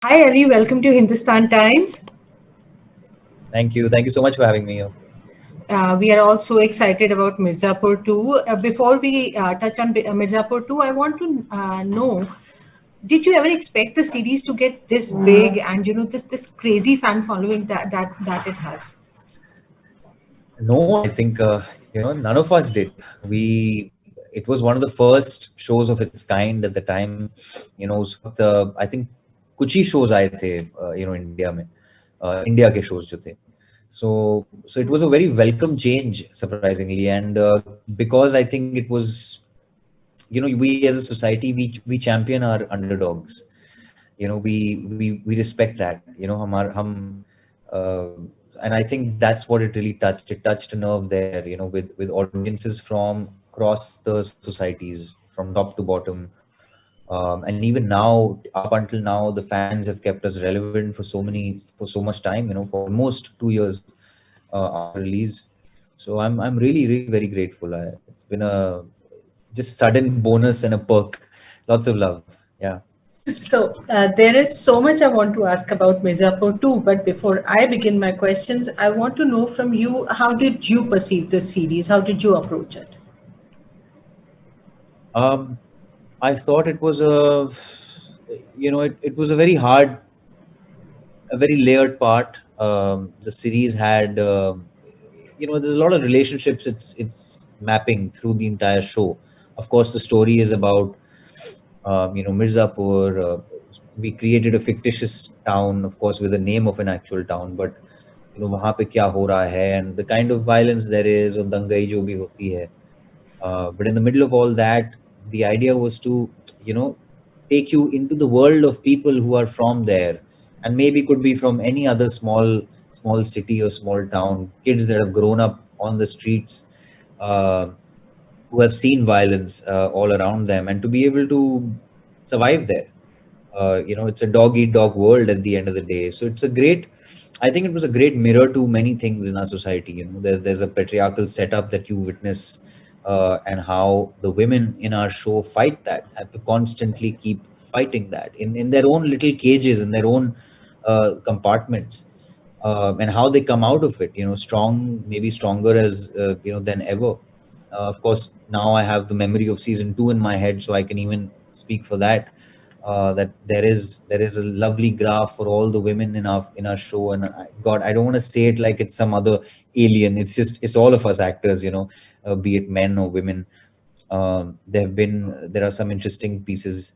Hi Ali, welcome to Hindustan Times. Thank you. Thank you so much for having me here. We are also excited about Mirzapur too. Before we touch on Mirzapur too, I want to know: did you ever expect the series to get this big and this crazy fan following that it has? No, I think none of us did. It was one of the first shows of its kind at the time. उस वक्त I think कुछ ही shows आए थे India में India के shows जो थे. So it was a very welcome change, surprisingly, and because I think it was, we as a society we champion our underdogs. We respect that. Uh, and I think that's what it really touched. It touched a nerve there, with audiences from across the societies, from top to bottom. And even now, up until now, the fans have kept us relevant for so much time, for almost 2 years after release. So I'm really, really very grateful. It's been a just sudden bonus and a perk. Lots of love. Yeah. So there is so much I want to ask about Mirzapur too, but before I begin my questions, I want to know from you: how did you perceive this series? How did you approach it? Um, I thought it was it was a very hard, a very layered part. The series had, there's a lot of relationships. It's mapping through the entire show. Of course, the story is about, Mirzapur. We created a fictitious town, of course, with the name of an actual town, but वहाँ पे क्या हो रहा है and the kind of violence there is और दंगाई जो भी होती है. But in the middle of all that, the idea was to, you know, take you into the world of people who are from there, and maybe could be from any other small city or small town. Kids that have grown up on the streets, uh, who have seen violence all around them, and to be able to survive there. It's a dog eat dog world at the end of the day. So it's a great, I think it was a great mirror to many things in our society. There's a patriarchal setup that you witness, and how the women in our show fight that, have to constantly keep fighting that in their own little cages, in their own compartments, and how they come out of it, strong, maybe stronger as, than ever. Of course, now I have the memory of season 2 in my head, so I can even speak for that. That there is a lovely graph for all the women in our show, and God, I don't want to say it like it's some other alien. It's all of us actors, be it men or women. There are some interesting pieces.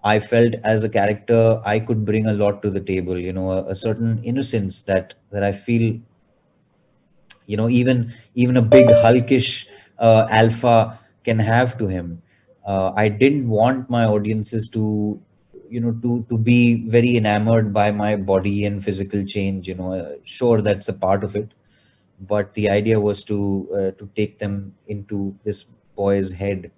I felt as a character I could bring a lot to the table, a certain innocence that I feel, even a big hulkish alpha can have to him. I didn't want my audiences to be very enamored by my body and physical change. Sure, that's a part of it, but the idea was to take them into this boy's head.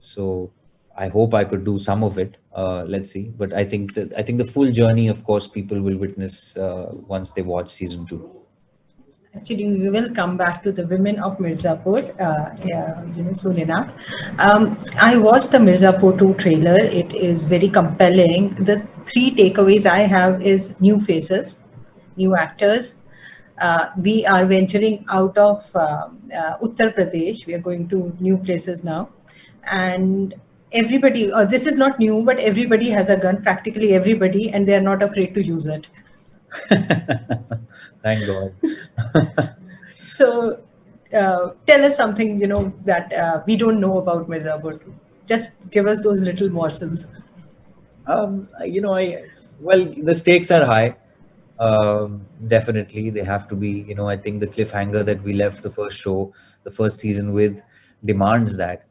So I hope I could do some of it. Let's see. But I think the full journey, of course, people will witness once they watch season 2. Actually, we will come back to the women of Mirzapur, yeah, soon enough. I watched the Mirzapur 2 trailer. It is very compelling. The three takeaways I have is new faces, new actors. We are venturing out of Uttar Pradesh. We are going to new places now. And everybody, this is not new, but everybody has a gun, practically everybody, and they are not afraid to use it. Thank God. So, tell us something, that we don't know about Mirzapur. Just give us those little morsels. Well, the stakes are high. Definitely, they have to be. I think the cliffhanger that we left the first show, the first season with, demands that.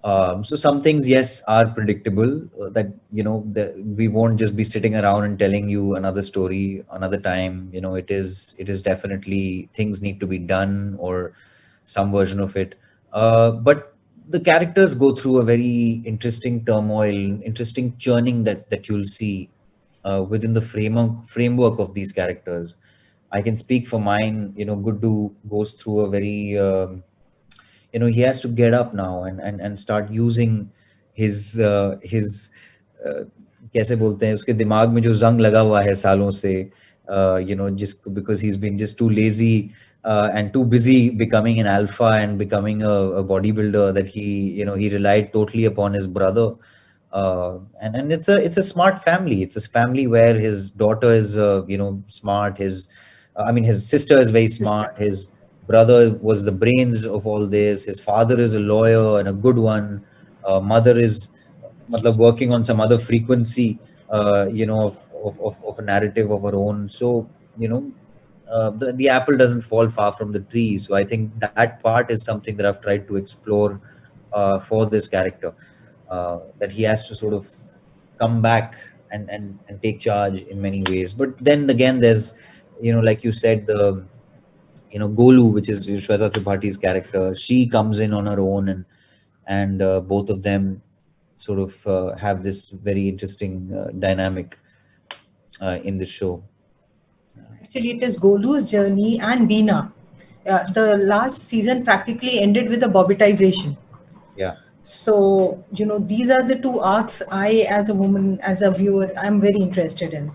So some things, yes, are predictable. That that we won't just be sitting around and telling you another story another time. It is definitely things need to be done, or some version of it. But the characters go through a very interesting turmoil, interesting churning that you'll see within the framework of these characters. I can speak for mine. Guddu goes through a very, he has to get up now and start using his कैसे बोलते हैं, उसके दिमाग में जो जंग लगा हुआ है सालों से, जिस because he's been just too lazy and too busy becoming an alpha and becoming a bodybuilder, that he relied totally upon his brother. And it's a smart family. It's a family where his daughter is smart. His sister is very smart. Sister. His brother was the brains of all this. His father is a lawyer and a good one. Mother is working on some other frequency, of a narrative of her own. So, the apple doesn't fall far from the tree. So I think that part is something that I've tried to explore for this character, that he has to sort of come back and take charge in many ways. But then again, there's, like you said, the Golu, which is Shweta Tripathi's character. She comes in on her own, and both of them sort of have this very interesting dynamic in the show. Actually, it is Golu's journey and Beena. The last season practically ended with a bobitization. Yeah. So, these are the two arcs I, as a woman, as a viewer, I'm very interested in.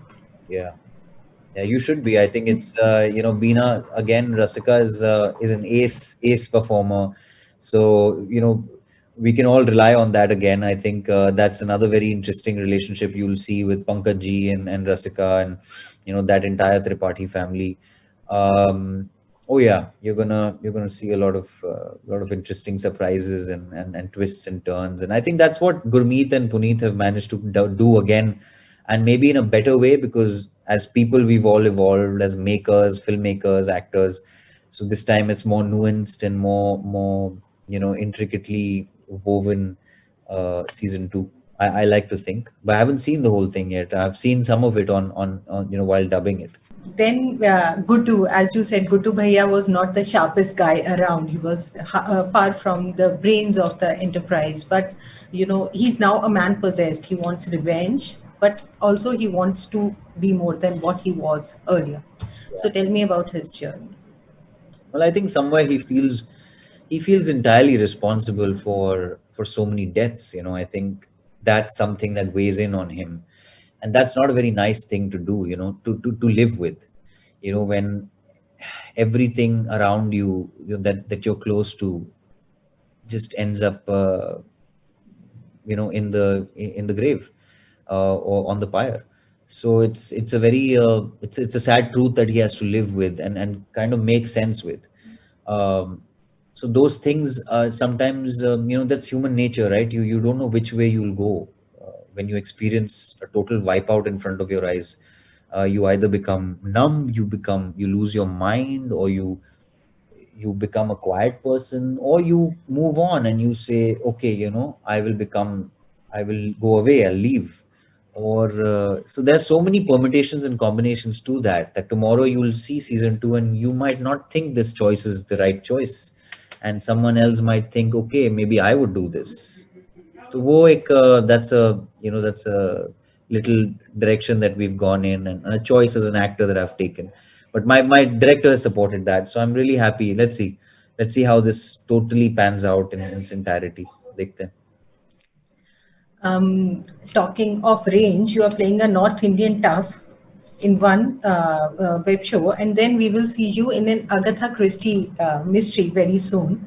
Yeah. Yeah, you should be. I think it's Beena again. Rasika is an ace performer, so we can all rely on that again. I think that's another very interesting relationship you'll see with Pankaj ji and Rasika, and that entire Tripathi family. Oh yeah, you're gonna see a lot of interesting surprises and twists and turns, and I think that's what Gurmeet and Puneet have managed to do again, and maybe in a better way, because as people we've all evolved as makers, filmmakers, actors. So this time it's more nuanced and more intricately woven. Season 2, I like to think, but I haven't seen the whole thing yet. I've seen some of it on while dubbing it. Then Guddu, as you said, Guddu bhaiya was not the sharpest guy around. He was far from the brains of the enterprise. But he's now a man possessed. He wants revenge, but also he wants to be more than what he was earlier. So tell me about his journey. Well, I think somewhere he feels entirely responsible for so many deaths. I think that's something that weighs in on him, and that's not a very nice thing to do. To live with. When everything around you, that you're close to just ends up in the grave, or on the pyre. So it's a very it's a sad truth that he has to live with and kind of make sense with. Um, so those things, sometimes, that's human nature, right? You don't know which way you'll go when you experience a total wipeout in front of your eyes. You either become numb, you lose your mind, or you become a quiet person, or you move on and you say, okay, I will go away, I'll leave. Or so there's so many permutations and combinations to that tomorrow you'll see season 2 and you might not think this choice is the right choice, and someone else might think, okay, maybe I would do this. So वो एक that's a little direction that we've gone in, and a choice as an actor that I've taken. But my director has supported that, so I'm really happy. Let's see how this totally pans out in its entirety. देखते हैं. Talking of range, you are playing a North Indian tough in one web show, and then we will see you in an Agatha Christie mystery very soon.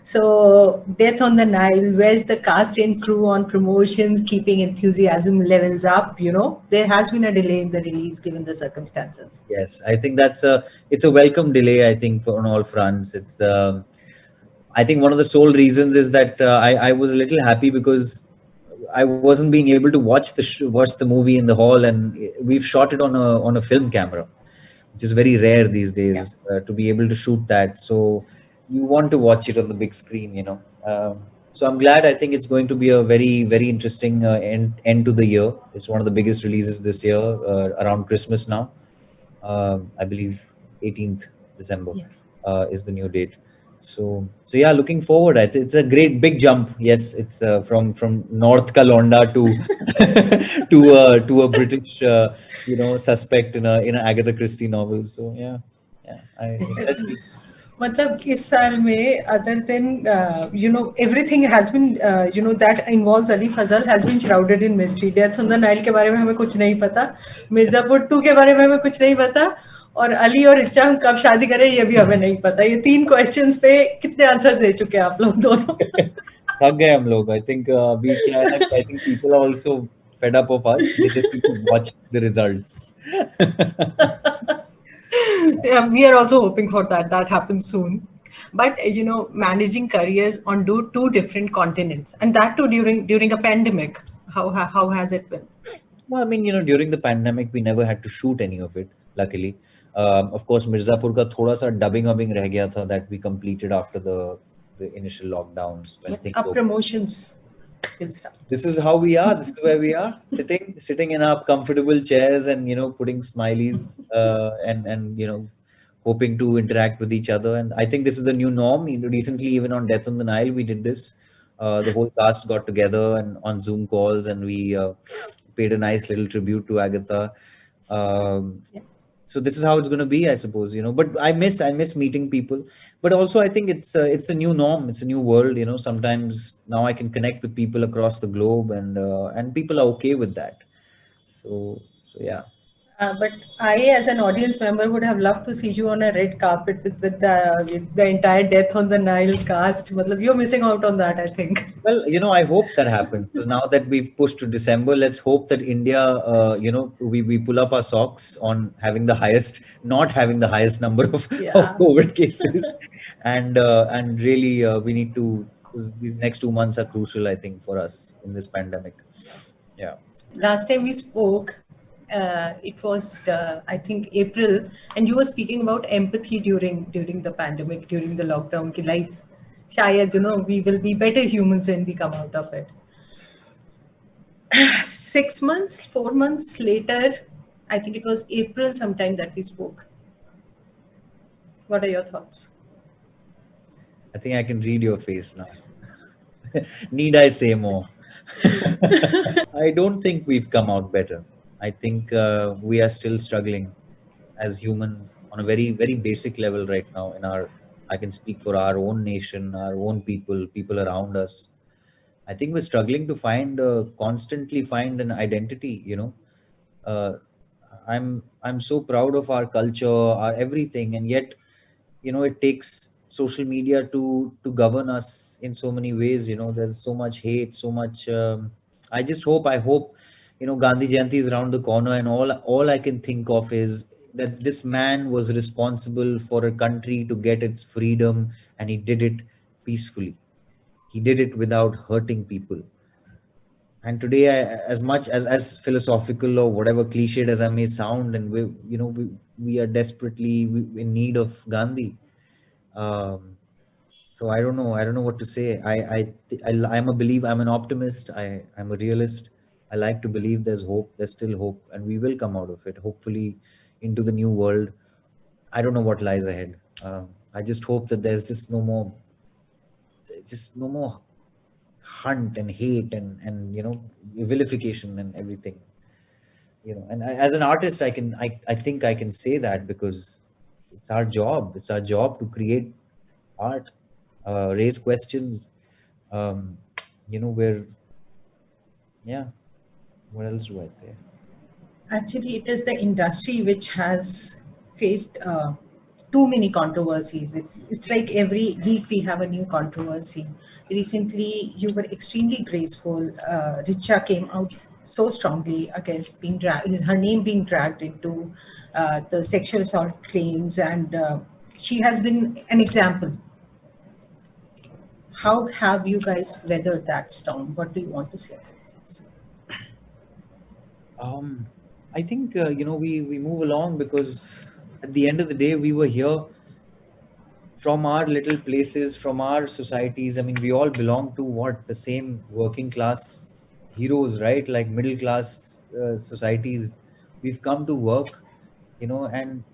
So, Death on the Nile, where's the cast and crew on promotions, keeping enthusiasm levels up? There has been a delay in the release given the circumstances. Yes, I think it's a welcome delay. I think on all fronts, I think one of the sole reasons is that I was a little happy because I wasn't being able to watch the movie in the hall, and we've shot it on a film camera, which is very rare these days, to be able to shoot that. So you want to watch it on the big screen. So I'm glad. I think it's going to be a very, very interesting end to the year. It's one of the biggest releases this year, around Christmas now. I believe 18th December is the new date. So yeah, looking forward. It's a great big jump. Yes, it's from North Kalonda to to a British suspect in an Agatha Christie novel. So yeah. Let's see. मतलब इस साल में other than everything has been that involves Ali Fazal has been shrouded in mystery. Death on the Nile के बारे में हमें कुछ नहीं पता, मिर्जापुर 2 के बारे में हमें कुछ नहीं पता, और अली और रिचा हम कब शादी करें ये भी हमें नहीं पता. ये 3 क्वेश्चंस पे कितने आंसर दे चुके हैं आप लोग दोनों? थक गए हम लोग. I think अभी क्या है ना, I think people are also fed up of us. They just need to watch the results. Yeah, we are also hoping for that happens soon. But managing careers on two different continents, and that too during a pandemic, how has it been? Well, I mean, during the pandemic, we never had to shoot any of it, luckily. Of course, Mirzapur ka thoda sa dubbing reh gaya tha that we completed after the initial lockdowns when things Up opened. promotions will start. This is how we are. This is where we are, sitting in our comfortable chairs and putting smileys and hoping to interact with each other. And I think this is the new norm. Recently, even on Death on the Nile, we did this. The whole cast got together and on Zoom calls, and we paid a nice little tribute to Agatha. Yeah. So this is how it's going to be, I suppose. But I miss meeting people. But also, I think it's a new norm. It's a new world. Sometimes now I can connect with people across the globe, and people are okay with that. So yeah. But I, as an audience member, would have loved to see you on a red carpet with the entire Death on the Nile cast. Matlab, you're missing out on that, I think. Well, I hope that happens because now that we've pushed to December, let's hope that India, we pull up our socks on not having the highest number of Yeah. COVID cases, and really we need to. 'Cause these next 2 months are crucial, I think, for us in this pandemic. Yeah. Last time we spoke, it was I think April, and you were speaking about empathy during the pandemic, during the lockdown. Ki life, shayad, we will be better humans when we come out of it. 6 months, 4 months later, I think it was April sometime that we spoke. What are your thoughts? I think I can read your face now. Need I say more? I don't think we've come out better. I think we are still struggling as humans on a very, very basic level right now. I can speak for our own nation, our own people around us. I think we're struggling to constantly find an identity. Uh, I'm so proud of our culture, our everything, and yet, it takes social media to govern us in so many ways. There's so much hate, so much. I hope, Gandhi Jayanti is around the corner, and all I can think of is that this man was responsible for a country to get its freedom, and he did it peacefully. He did it without hurting people. And today, as much as philosophical or whatever cliched as I may sound, and we are desperately in need of Gandhi. So I don't know. I don't know what to say. I'm a believer. I'm an optimist. I'm a realist. I like to believe there's hope. There's still hope, and we will come out of it. Hopefully, into the new world. I don't know what lies ahead. I just hope that there's just no more hunt and hate and vilification and everything. And as an artist, I think I can say that because it's our job. It's our job to create art, raise questions. Where, yeah. What else do I say? Actually, it is the industry which has faced too many controversies. It's like every week we have a new controversy. Recently, you were extremely graceful. Richa came out so strongly against her name being dragged into the sexual assault claims, and she has been an example. How have you guys weathered that storm? What do you want to say about this? I think we move along because at the end of the day we were here from our little places, from our societies. I mean, we all belong to the same working class heroes, right? Like middle class societies. We've come to work, and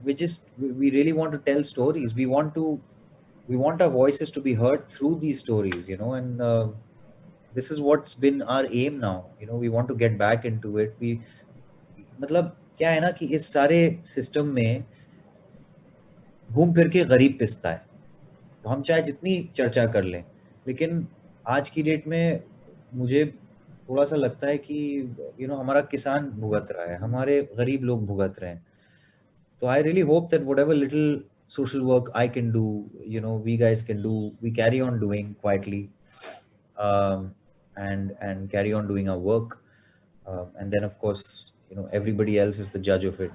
we really want to tell stories. We want our voices to be heard through these stories, and this is what's been our aim now. We want to get back into it. मतलब क्या है ना कि इस सारे system में घूम फिर के गरीब पिसता है। तो हम चाहे जितनी चर्चा कर लें, लेकिन आज की डेट में मुझे थोड़ा सा लगता है कि हमारा किसान भुगत रहा है, हमारे गरीब लोग भुगत रहे हैं। तो I really hope that whatever little social work I can do, we guys can do, we carry on doing quietly, and carry on doing our work. And then of course, everybody else is the judge of it.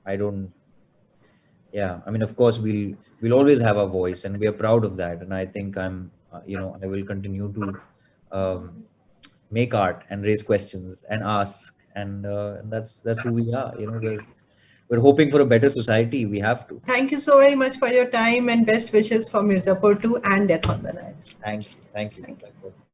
I don't, yeah, I mean, of course, we'll always have a voice, and we are proud of that. And I think I will continue to make art and raise questions and ask, and that's who we are. We're hoping for a better society. We have to. Thank you so very much for your time, and best wishes for Mirzapur 2 and Death on the Nile. Thank you. Likewise.